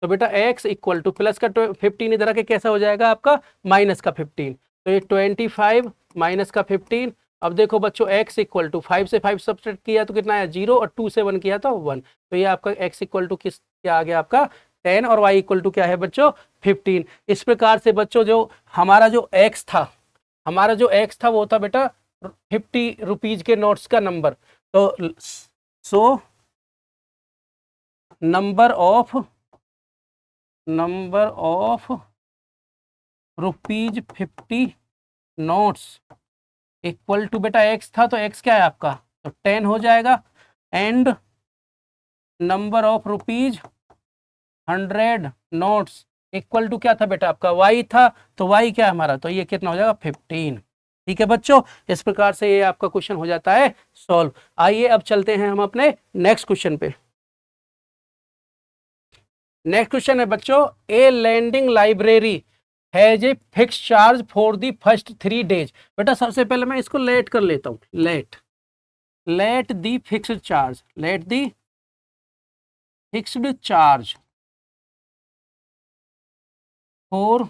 तो बेटा x इक्वल टू प्लस का 15 इधर आके कैसा हो जाएगा आपका माइनस का 15, तो ये 25 माइनस का 15। अब देखो बच्चों x इक्वल टू 5 से 5 सब्ट्रैक्ट किया तो कितना आया 0 और 2 से 1 किया तो 1, तो ये आपका x इक्वल टू किस क्या आ गया आपका 10 और y इक्वल टू क्या है बच्चों 15। इस प्रकार से बच्चों जो हमारा जो x था वो था बेटा 50 रुपीज के नोट्स का नंबर। तो so number of rupees 50 notes equal to बेटा x था, तो x क्या है आपका तो 10 हो जाएगा, and number of rupees 100 notes equal to क्या था बेटा आपका y था, तो y क्या है हमारा, तो ये कितना हो जाएगा 15। ठीक है बच्चों, इस प्रकार से ये आपका क्वेश्चन हो जाता है सॉल्व। आइए अब चलते हैं हम अपने नेक्स्ट क्वेश्चन पे। नेक्स्ट क्वेश्चन है बच्चों, a lending library has a fix charge for the first 3 days. बेटा सबसे पहले मैं इसको लेट कर लेता हूं, let the fixed charge, let the fixed charge for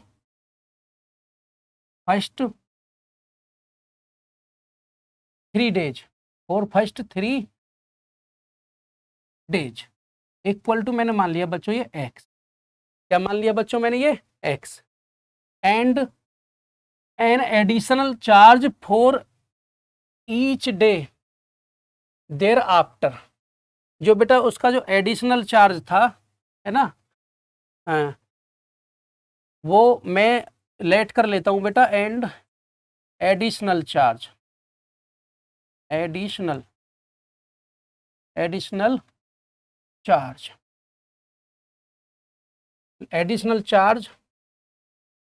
first 3 days, for first 3 days equal to मैंने मान लिया बच्चों ये x, क्या मान लिया बच्चों मैंने ये x, and an additional charge for each day thereafter. जो बेटा उसका जो एडिशनल चार्ज था है ना, वो मैं लेट कर लेता हूं बेटा, and additional charge additional charge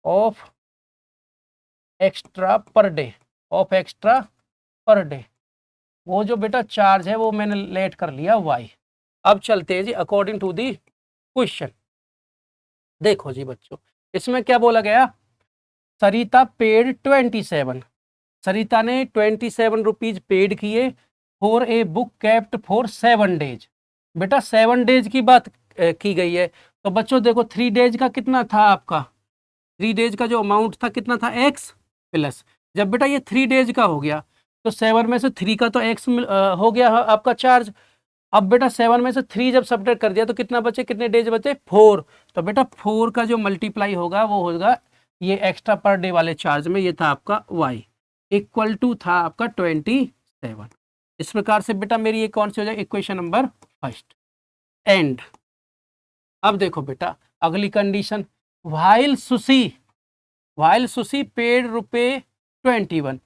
of extra per day, वो जो बेटा चार्ज है वो मैंने लेट कर लिया y। अब चलते हैं जी अकॉर्डिंग टू दी क्वेश्चन। देखो जी बच्चों, इसमें क्या बोला गया, सरिता पेड 27, सरिता ने 27 रुपीज पेड किए for a book kept for 7 days. बेटा 7 डेज की बात की गई है, तो बच्चों देखो 3 डेज का कितना था आपका, 3 डेज का जो अमाउंट था कितना था x प्लस, जब बेटा ये 3 डेज का हो गया तो 7 में से 3 का तो x हो गया आपका चार्ज। अब बेटा 7 में से 3 जब सब्ट्रैक्ट कर दिया तो कितना बचे, कितने डेज बचे 4, तो बेटा 4 का जो मल्टीप्लाई होगा वो होगा ये एक्स्ट्रा पर डे वाले चार्ज में, ये था आपका y इक्वल टू था आपका 27। इस प्रकार से बेटा मेरी ये कौन सी हो जाए इक्वेशन नंबर फर्स्ट। एंड अब देखो बेटा अगली कंडीशन, व्हाइल सुशी पेड रुपए 21,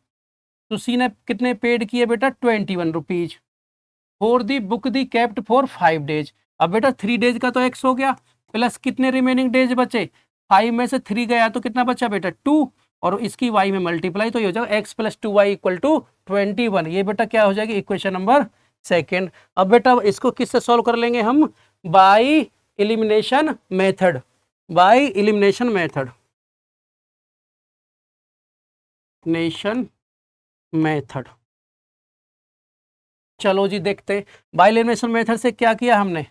सुशी ने कितने पेड किए बेटा 21 rupees for the book the kept for 5 days. अब बेटा 3 डेज का तो x हो गया, प्लस कितने रिमेनिंग डेज बचे, 5 में से 3 गया तो कितना बचा बेटा 2, और इसकी y में मल्टीप्लाई तो ये हो जाएगा x + 2y इक्वल टू 21। ये बेटा क्या हो जाएगी इक्वेशन नंबर सेकेंड। अब बेटा इसको किससे सॉल्व कर लेंगे हम, बाय एलिमिनेशन मेथड। चलो जी देखते हैं, बाय एलिमिनेशन मेथड से क्या किया हमने,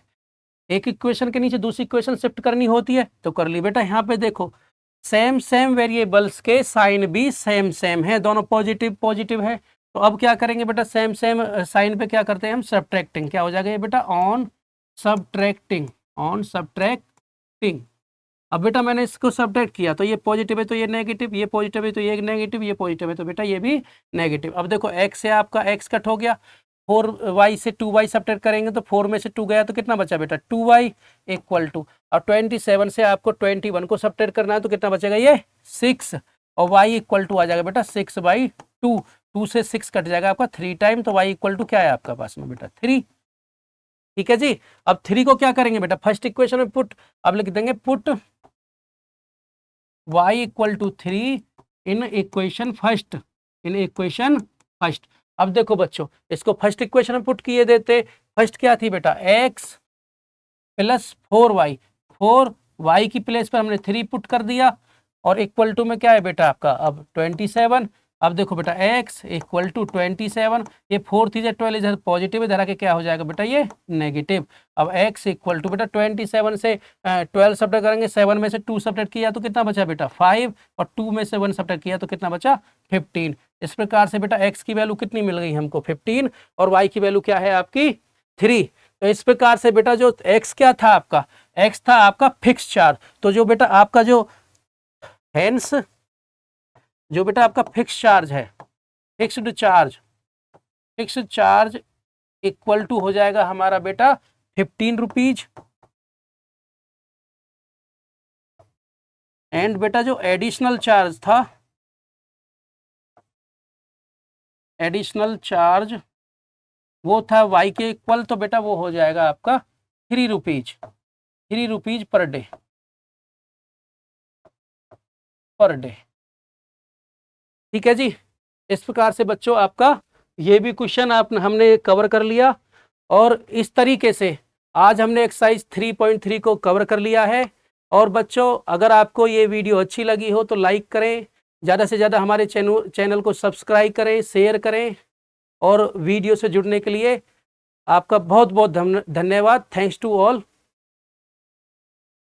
एक इक्वेशन के नीचे दूसरी इक्वेशन शिफ्ट करनी होती है तो कर ली। बेटा यहाँ पे देखो सेम वेरिएबल्स के साइन भी सेम है, दोनों पॉजिटिव है, तो अब क्या करेंगे बेटा सेम साइन पे क्या करते हैं हम सब्ट्रैक्टिंग, क्या हो जाएगा ये बेटा ऑन सब्ट्रैक्टिंग। अब बेटा मैंने इसको सब्ट्रैक्ट किया तो ये पॉजिटिव है तो ये नेगेटिव, ये पॉजिटिव है तो ये नेगेटिव, ये पॉजिटिव है तो बेटा ये भी नेगेटिव। अब देखो x से आपका x कट हो गया, 4y से 2y सब्ट्रैक्ट करेंगे तो 4 में से 2 गया तो कितना बचा बेटा 2y इक्वल टू, और 27 से आपको 21 को सब्ट्रैक्ट करना है तो कितना बचेगा ये 6, और y इक्वल टू आ जाएगा बेटा 6/2, 2 से 6 कट जाएगा आपका 3 टाइम, तो y इक्वल टू क्या है आपका पास में बेटा 3। ठीक है जी, अब 3 को क्या करेंगे बेटा फर्स्ट इक्वेशन में पुट, अब लिख देंगे put y equal to 3 in equation first. अब देखो बच्चों इसको फर्स्ट इक्वेशन में पुट किए देते, फर्स्ट क्या थी बेटा x + 4y, 4y की प्लेस पर हमने 3 पुट कर दिया, और इक्वल टू में क्या है बेटा आपका अब 27, अब देखो बेटा x इक्वल टू 27, ये 4 3 12 इधर पॉजिटिव इधर आके क्या हो जाएगा बेटा ये नेगेटिव। अब x इक्वल टू बेटा 27 से 12 सब्ट्रैक्ट करेंगे, 7 में से 2 सब्ट्रैक्ट किया तो कितना बचा बेटा 5, और 2 में से 1 सब्ट्रैक्ट किया तो कितना बचा 15। इस प्रकार से बेटा x की वैल्यू कितनी मिल गई हमको 15, और y की वैल्यू क्या है आपकी 3। तो इस प्रकार से बेटा जो x क्या था आपका, x था आपका फिक्स चार्ज। तो जो बेटा आपका जो हेंस जो बेटा आपका फिक्स चार्ज है, फिक्स्ड चार्ज इक्वल टू हो जाएगा हमारा बेटा 15 रुपीज। एंड बेटा जो एडिशनल चार्ज था, एडिशनल चार्ज वो था y के इक्वल, तो बेटा वो हो जाएगा आपका 3 रुपीज पर डे। ठीक है जी। इस प्रकार से बच्चों आपका ये भी क्वेश्चन हमने कवर कर लिया, और इस तरीके से आज हमने एक्सरसाइज 3.3 को कवर कर लिया है। और बच्चों अगर आपको ये वीडियो अच्छी लगी हो तो लाइक करें, ज़्यादा से ज़्यादा हमारे चैनल को सब्सक्राइब करें, शेयर करें, और वीडियो से जुड़ने के लिए आपका बहुत बहुत धन्यवाद। Thanks to all.